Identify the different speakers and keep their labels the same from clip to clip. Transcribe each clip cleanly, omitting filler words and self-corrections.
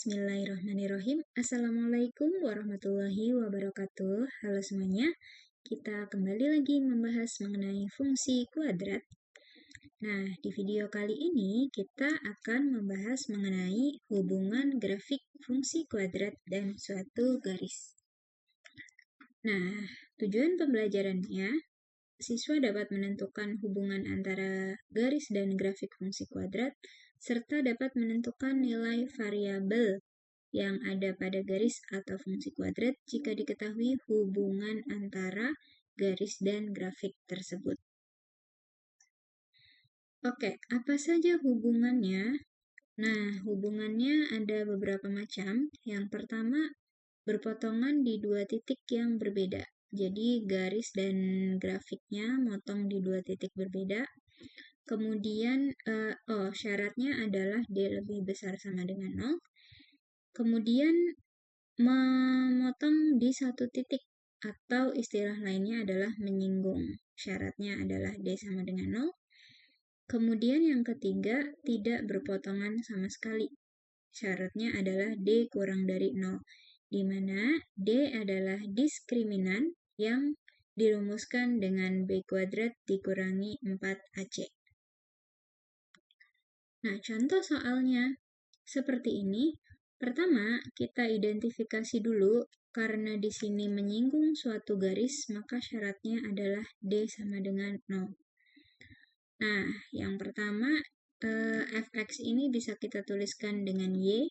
Speaker 1: Bismillahirrahmanirrahim. Assalamualaikum warahmatullahi wabarakatuh. Halo semuanya, kita kembali lagi membahas mengenai fungsi kuadrat. Nah, di video kali ini kita akan membahas mengenai hubungan grafik fungsi kuadrat dan suatu garis. Nah, tujuan pembelajarannya, siswa dapat menentukan hubungan antara garis dan grafik fungsi kuadrat, serta dapat menentukan nilai variabel yang ada pada garis atau fungsi kuadrat jika diketahui hubungan antara garis dan grafik tersebut. Oke, apa saja hubungannya? Nah, hubungannya ada beberapa macam. Yang pertama, berpotongan di dua titik yang berbeda. Jadi, garis dan grafiknya motong di dua titik berbeda. Kemudian, syaratnya adalah D lebih besar sama dengan 0. Kemudian, memotong di satu titik atau istilah lainnya adalah menyinggung. Syaratnya adalah D sama dengan 0. Kemudian yang ketiga, tidak berpotongan sama sekali. Syaratnya adalah D kurang dari 0, di mana D adalah diskriminan yang dirumuskan dengan B kuadrat dikurangi 4AC. Nah, contoh soalnya seperti ini. Pertama, kita identifikasi dulu, karena di sini menyinggung suatu garis, maka syaratnya adalah D sama dengan 0. Nah, yang pertama, fx ini bisa kita tuliskan dengan Y.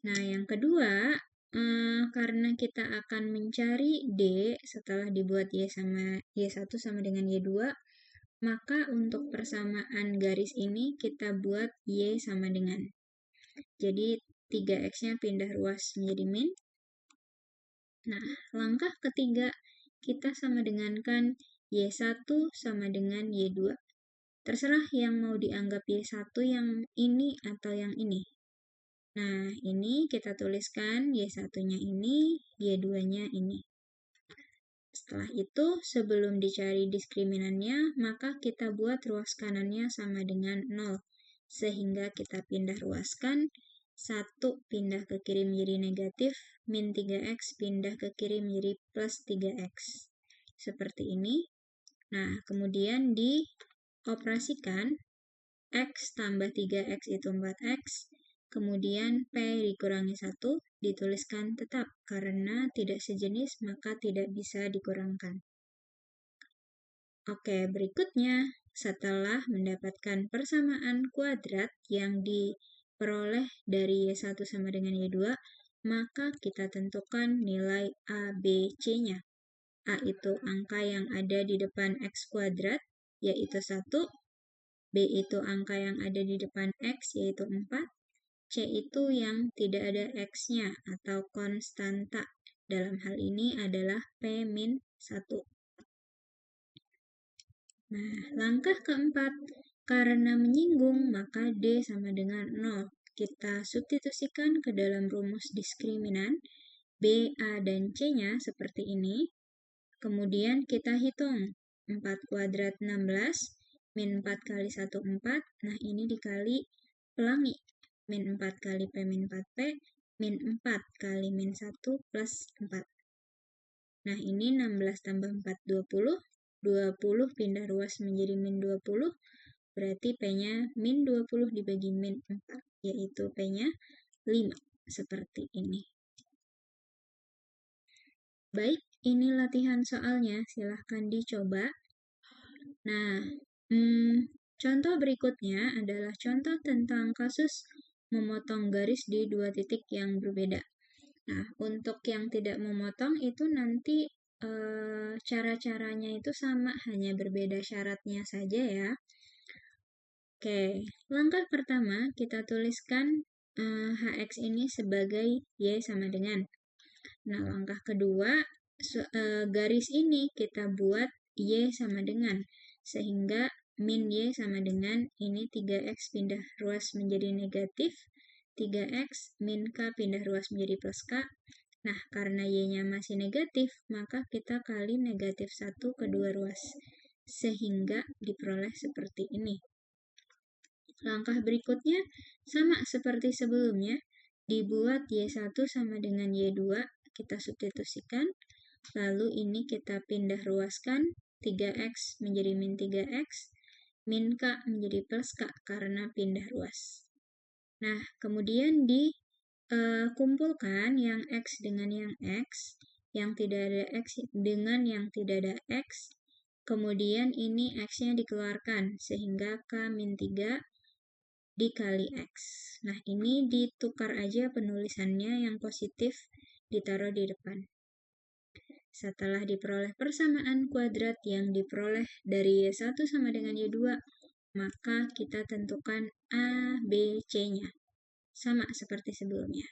Speaker 1: Nah, yang kedua, karena kita akan mencari D setelah dibuat Y1 sama dengan Y2, maka untuk persamaan garis ini kita buat Y sama dengan. Jadi 3X-nya pindah ruas menjadi min. Nah, langkah ketiga, kita sama dengankan Y1 sama dengan Y2. Terserah yang mau dianggap Y1 yang ini atau yang ini. Nah, ini kita tuliskan Y1-nya ini, Y2-nya ini. Setelah itu, sebelum dicari diskriminannya, maka kita buat ruas kanannya sama dengan 0. Sehingga kita pindah ruaskan, 1 pindah ke kiri menjadi negatif, min 3X pindah ke kiri menjadi plus 3X. Seperti ini. Nah, kemudian dioperasikan, X tambah 3X itu 4X, kemudian P dikurangi 1, dituliskan tetap, karena tidak sejenis maka tidak bisa dikurangkan. Oke, berikutnya, setelah mendapatkan persamaan kuadrat yang diperoleh dari Y1 sama dengan Y2, maka kita tentukan nilai A, B, C-nya. A itu angka yang ada di depan X kuadrat, yaitu 1. B itu angka yang ada di depan X, yaitu 4. C itu yang tidak ada X-nya atau konstanta. Dalam hal ini adalah P-1. Nah, langkah keempat, karena menyinggung, maka D sama dengan 0. Kita substitusikan ke dalam rumus diskriminan, B, A, dan C-nya seperti ini. Kemudian kita hitung, 4 kuadrat 16, min 4 kali 1, 4. Nah, ini dikali pelangi. Min 4 kali P min 4P, min 4 kali min 1 plus 4. Nah, ini 16 tambah 4, 20. 20 pindah ruas menjadi min 20, berarti P-nya min 20 dibagi min 4, yaitu P-nya 5, seperti ini. Baik, ini latihan soalnya, silahkan dicoba. Nah, contoh berikutnya adalah contoh tentang kasus memotong garis di dua titik yang berbeda. Nah, untuk yang tidak memotong itu nanti cara-caranya itu sama, hanya berbeda syaratnya saja ya. Oke, langkah pertama kita tuliskan HX ini sebagai Y sama dengan. Nah, langkah kedua, garis ini kita buat Y sama dengan, sehingga min Y sama dengan ini 3X pindah ruas menjadi negatif, 3X min K pindah ruas menjadi plus K. Nah, karena Y-nya masih negatif, maka kita kali negatif 1 kedua ruas, sehingga diperoleh seperti ini. Langkah berikutnya sama seperti sebelumnya, dibuat Y1 sama dengan Y2, kita substitusikan, lalu ini kita pindah ruaskan, 3X menjadi min 3X, min K menjadi plus K karena pindah ruas. Nah, kemudian dikumpulkan yang X dengan yang X, yang tidak ada X dengan yang tidak ada X, kemudian ini X-nya dikeluarkan, sehingga K min 3 dikali X. Nah, ini ditukar aja penulisannya, yang positif ditaruh di depan. Setelah diperoleh persamaan kuadrat yang diperoleh dari Y1 sama dengan Y2, maka kita tentukan A, B, C-nya. Sama seperti sebelumnya.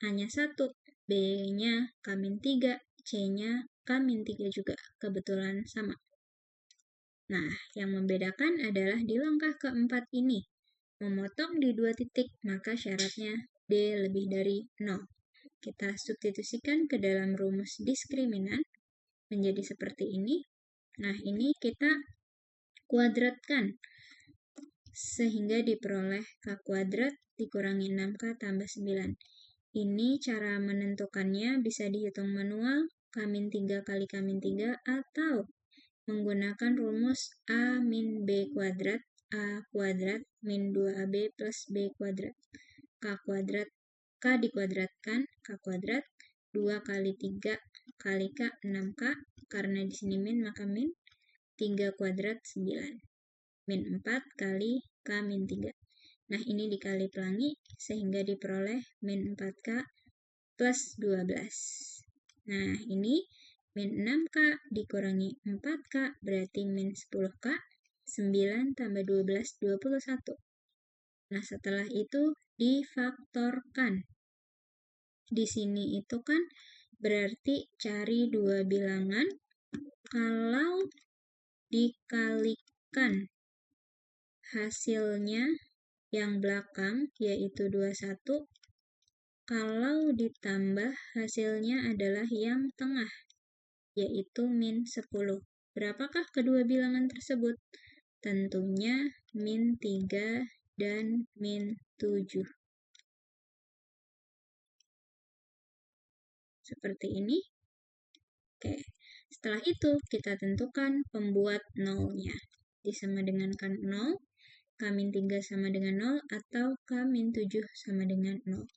Speaker 1: A-nya 1, B-nya K-3, C-nya K-3 juga. Kebetulan sama. Nah, yang membedakan adalah di langkah keempat ini. Memotong di 2 titik, maka syaratnya D lebih dari 0. Kita substitusikan ke dalam rumus diskriminan menjadi seperti ini. Nah, ini kita kuadratkan sehingga diperoleh K kuadrat dikurangi 6K tambah 9. Ini cara menentukannya bisa dihitung manual, K-3 kali K-3, atau menggunakan rumus A min B kuadrat, A kuadrat min 2AB plus B kuadrat. K kuadrat, K dikuadratkan, K kuadrat, 2 kali 3 kali K, 6K, karena di sini min maka min, 3 kuadrat 9. Min 4 kali K min 3. Nah, ini dikali pelangi sehingga diperoleh min 4K plus 12. Nah, ini min 6K dikurangi 4K berarti min 10K, 9 tambah 12, 21. Nah, setelah itu difaktorkan. Di sini itu kan berarti cari 2 bilangan kalau dikalikan hasilnya yang belakang yaitu 21, kalau ditambah hasilnya adalah yang tengah yaitu min 10. Berapakah kedua bilangan tersebut? Tentunya min 3 dan min 7. Seperti ini. Oke, setelah itu kita tentukan pembuat nolnya. Disama dengankan 0, K-3 sama dengan 0, atau K-7 sama dengan 0.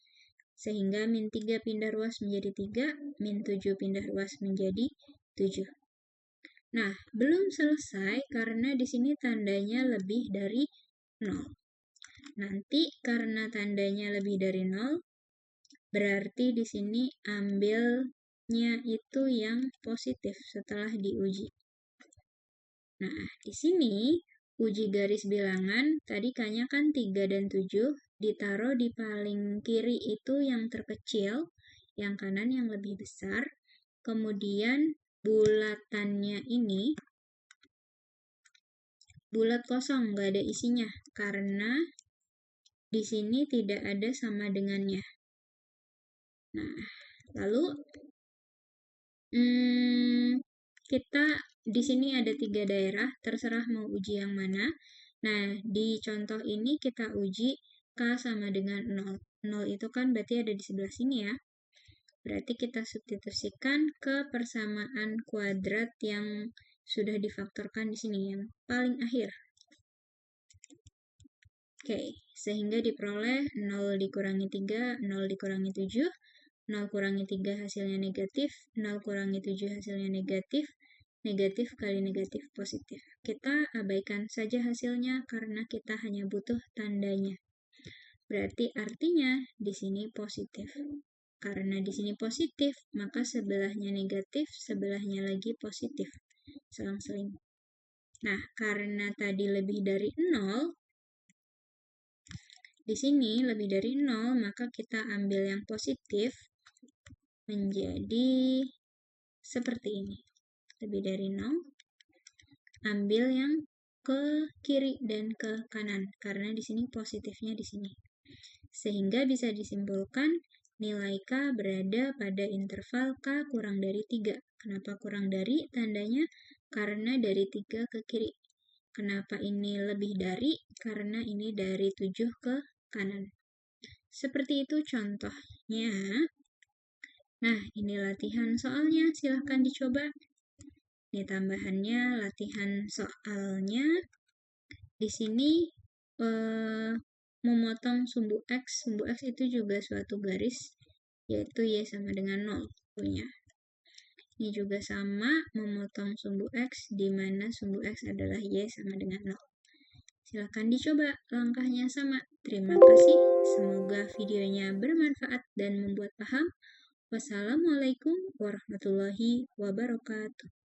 Speaker 1: Sehingga min 3 pindah ruas menjadi 3, min 7 pindah ruas menjadi 7. Nah, belum selesai karena di sini tandanya lebih dari 0. Nanti karena tandanya lebih dari 0, berarti di sini ambilnya itu yang positif setelah diuji. Nah, di sini uji garis bilangan, tadi K-nya kan 3 dan 7, ditaruh di paling kiri itu yang terkecil, yang kanan yang lebih besar, kemudian bulatannya ini bulat kosong, nggak ada isinya, karena di sini tidak ada sama dengannya. Nah, lalu kita di sini ada 3 daerah, terserah mau uji yang mana. Nah, di contoh ini kita uji K sama dengan 0. 0 itu kan berarti ada di sebelah sini ya. Berarti kita substitusikan ke persamaan kuadrat yang sudah difaktorkan di sini, yang paling akhir. Oke, sehingga diperoleh 0 dikurangi 3, 0 dikurangi 7, 0 kurangi 3 hasilnya negatif, 0 kurangi 7 hasilnya negatif, negatif kali negatif positif. Kita abaikan saja hasilnya karena kita hanya butuh tandanya. Berarti artinya di sini positif. Karena di sini positif, maka sebelahnya negatif, sebelahnya lagi positif. Selang-seling. Nah, karena tadi lebih dari 0, di sini lebih dari 0, maka kita ambil yang positif menjadi seperti ini. Lebih dari 0, ambil yang ke kiri dan ke kanan, karena di sini positifnya di sini. Sehingga bisa disimpulkan nilai K berada pada interval K kurang dari 3. Kenapa kurang dari? Tandanya karena dari 3 ke kiri. Kenapa ini lebih dari? Karena ini dari 7 ke kanan. Seperti itu contohnya. Nah, ini latihan soalnya, silahkan dicoba. Ini tambahannya latihan soalnya. Di sini memotong sumbu X. Sumbu X itu juga suatu garis, yaitu Y sama dengan 0 punya. Ini juga sama, memotong sumbu X, di mana sumbu X adalah Y sama dengan 0. Silahkan dicoba, langkahnya sama. Terima kasih, semoga videonya bermanfaat dan membuat paham. Wassalamualaikum warahmatullahi wabarakatuh.